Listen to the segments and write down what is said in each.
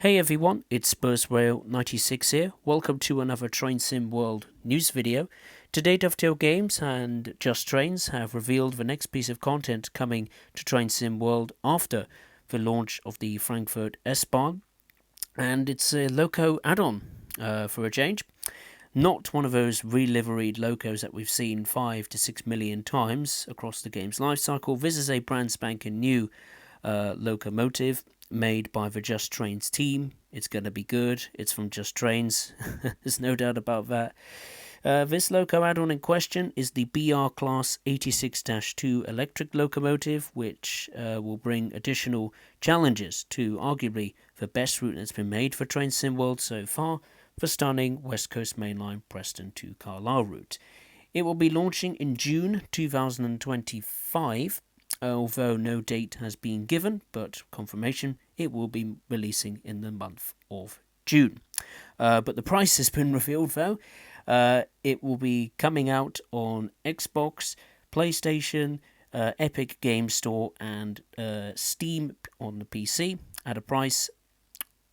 Hey everyone, it's SpursRail96 here. Welcome to another Train Sim World news video. Today Dovetail Games and Just Trains have revealed the next piece of content coming to Train Sim World after the launch of the Frankfurt S-Bahn. And it's a Loco add-on for a change. Not one of those re-liveried locos that we've seen 5 to 6 million times across the game's lifecycle. This is a brand spanking new locomotive made by the Just Trains team. It's going to be good. It's from Just Trains. There's no doubt about that. This loco add-on in question is the BR Class 86-2 Electric Locomotive, which will bring additional challenges to arguably the best route that's been made for Train Sim World so far, the stunning West Coast Mainline Preston to Carlisle route. It will be launching in June 2025, although no date has been given, but confirmation it will be releasing in the month of June. But the price has been revealed though. It will be coming out on Xbox, PlayStation, Epic Game Store and Steam on the PC at a price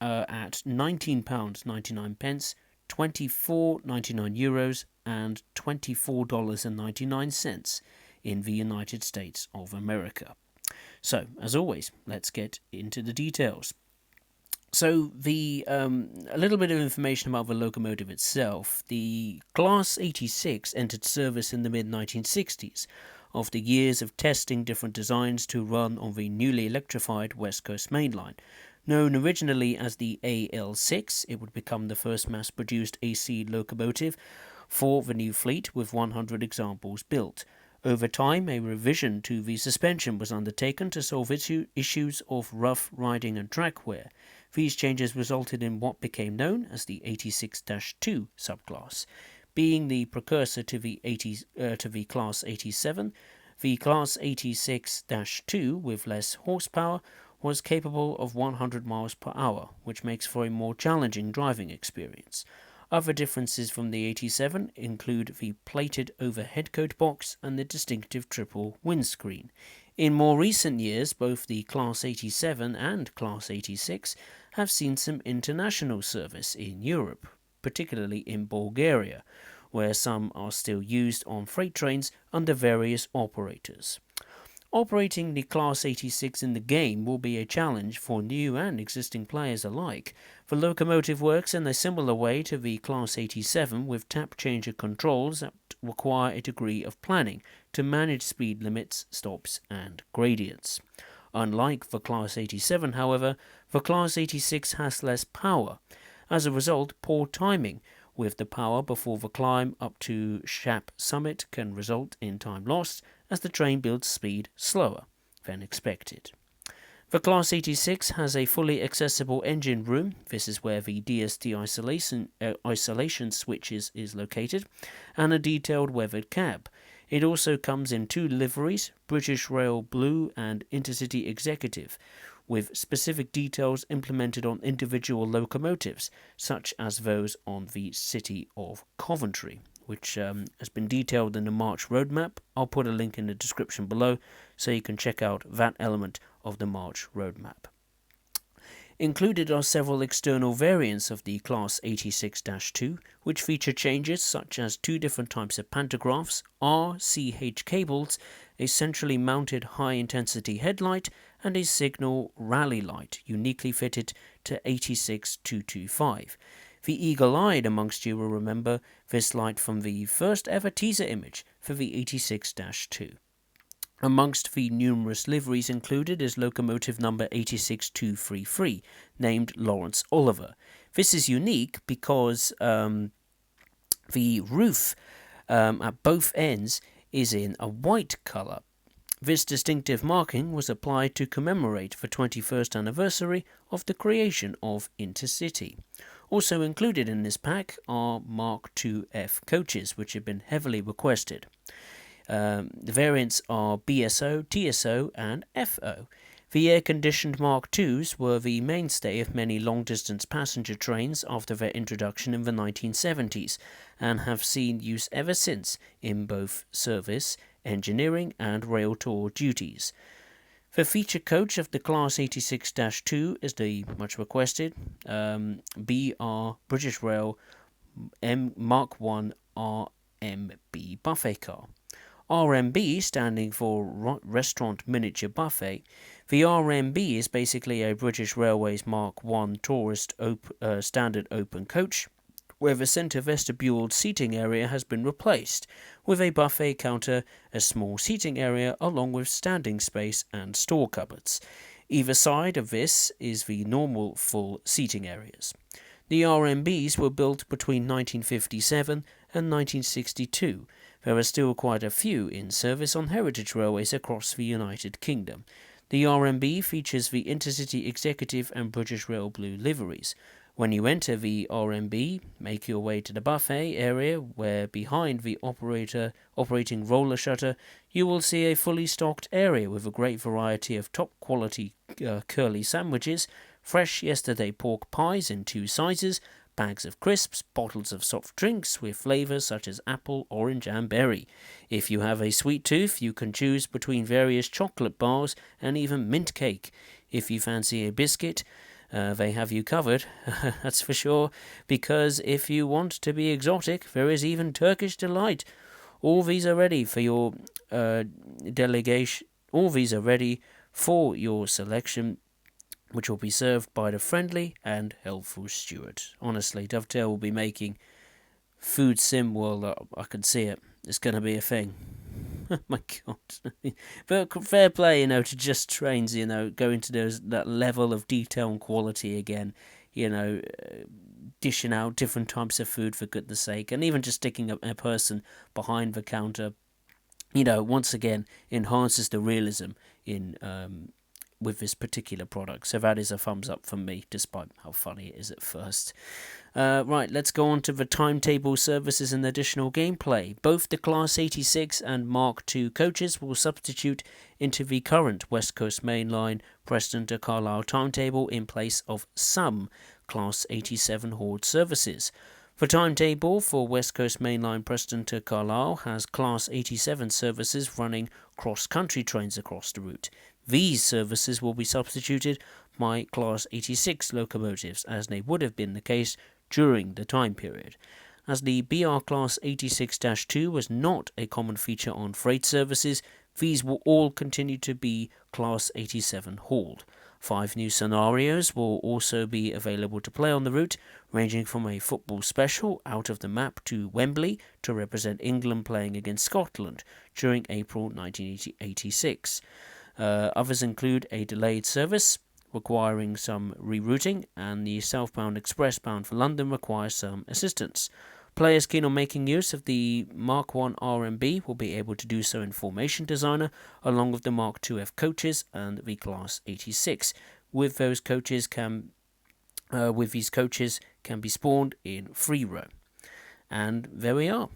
at £19.99, €24.99 and $24.99 in the United States of America. So, as always, let's get into the details. So, a little bit of information about the locomotive itself. The Class 86 entered service in the mid-1960s, after years of testing different designs to run on the newly electrified West Coast Mainline. Known originally as the AL6, it would become the first mass-produced AC locomotive for the new fleet, with 100 examples built. Over time, a revision to the suspension was undertaken to solve issues of rough riding and track wear. These changes resulted in what became known as the 86-2 subclass. Being the precursor to the Class 87, the Class 86-2, with less horsepower, was capable of 100 miles per hour, which makes for a more challenging driving experience. Other differences from the 87 include the plated overhead coat box and the distinctive triple windscreen. In more recent years, both the Class 87 and Class 86 have seen some international service in Europe, particularly in Bulgaria, where some are still used on freight trains under various operators. Operating the Class 86 in the game will be a challenge for new and existing players alike. The locomotive works in a similar way to the Class 87, with tap changer controls that require a degree of planning to manage speed limits, stops and gradients. Unlike the Class 87, however, the Class 86 has less power. As a result, poor timing with the power before the climb up to Shap summit can result in time lost, as the train builds speed slower than expected. The Class 86 has a fully accessible engine room. This is where the DSD isolation switch is located, and a detailed weathered cab. It also comes in two liveries, British Rail Blue and Intercity Executive, with specific details implemented on individual locomotives, such as those on the City of Coventry, which has been detailed in the March roadmap. I'll put a link in the description below so you can check out that element of the March roadmap. Included are several external variants of the Class 86-2, which feature changes such as two different types of pantographs, RCH cables, a centrally mounted high-intensity headlight, and a signal rally light uniquely fitted to 86-225. The eagle-eyed amongst you will remember this light from the first ever teaser image for the 86-2. Amongst the numerous liveries included is locomotive number 86233, named Lawrence Oliver. This is unique because the roof at both ends is in a white colour. This distinctive marking was applied to commemorate the 21st anniversary of the creation of Intercity. Also included in this pack are Mark IIF coaches, which have been heavily requested. The variants are BSO, TSO and FO. The air-conditioned Mark IIs were the mainstay of many long-distance passenger trains after their introduction in the 1970s, and have seen use ever since in both service, engineering and rail tour duties. The feature coach of the Class 86-2 is the much requested BR British Rail Mark 1 RMB buffet car. RMB standing for Restaurant Miniature Buffet. The RMB is basically a British Railways Mark 1 tourist standard open coach, where the centre vestibule seating area has been replaced with a buffet counter, a small seating area along with standing space and store cupboards. Either side of this is the normal full seating areas. The RMBs were built between 1957 and 1962. There are still quite a few in service on heritage railways across the United Kingdom. The RMB features the Intercity Executive and British Rail Blue liveries. When you enter the RMB, make your way to the buffet area where behind the operating roller shutter you will see a fully stocked area with a great variety of top quality curly sandwiches, fresh yesterday pork pies in 2 sizes, bags of crisps, bottles of soft drinks with flavours such as apple, orange and berry. If you have a sweet tooth, you can choose between various chocolate bars and even mint cake. If you fancy a biscuit, they have you covered, that's for sure, because if you want to be exotic, there is even Turkish delight. All these are ready for your delegation. All these are ready for your selection, which will be served by the friendly and helpful steward. Honestly, Dovetail will be making food sim world up. I can see it. It's going to be a thing. Oh my God. But fair play, to Just Trains, going to that level of detail and quality again, dishing out different types of food for goodness sake, and even just sticking a person behind the counter, once again enhances the realism in with this particular product. So that is a thumbs up from me, despite how funny it is at first. Right, let's go on to the timetable, services and additional gameplay. Both the Class 86 and Mark II coaches will substitute into the current West Coast Main Line Preston to Carlisle timetable in place of some Class 87 hauled services. The timetable for West Coast Main Line Preston to Carlisle has Class 87 services running cross-country trains across the route. These services will be substituted by Class 86 locomotives, as they would have been the case during the time period. As the BR Class 86-2 was not a common feature on freight services, these will all continue to be Class 87 hauled. 5 new scenarios will also be available to play on the route, ranging from a football special out of the map to Wembley to represent England playing against Scotland during April 1986. Others include a delayed service requiring some rerouting, and the southbound express bound for London requires some assistance. Players keen on making use of the Mark 1 RMB will be able to do so in Formation Designer, along with the Mark 2F coaches and the Class 86. With these coaches can be spawned in free roam. And there we are.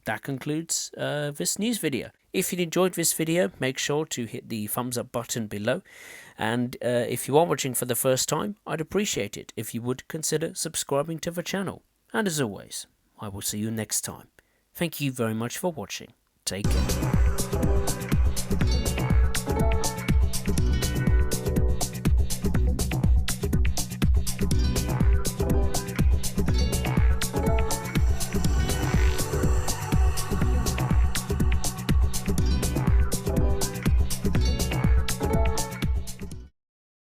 That concludes this news video. If you enjoyed this video, make sure to hit the thumbs up button below. And if you are watching for the first time, I'd appreciate it if you would consider subscribing to the channel. And as always, I will see you next time. Thank you very much for watching. Take care.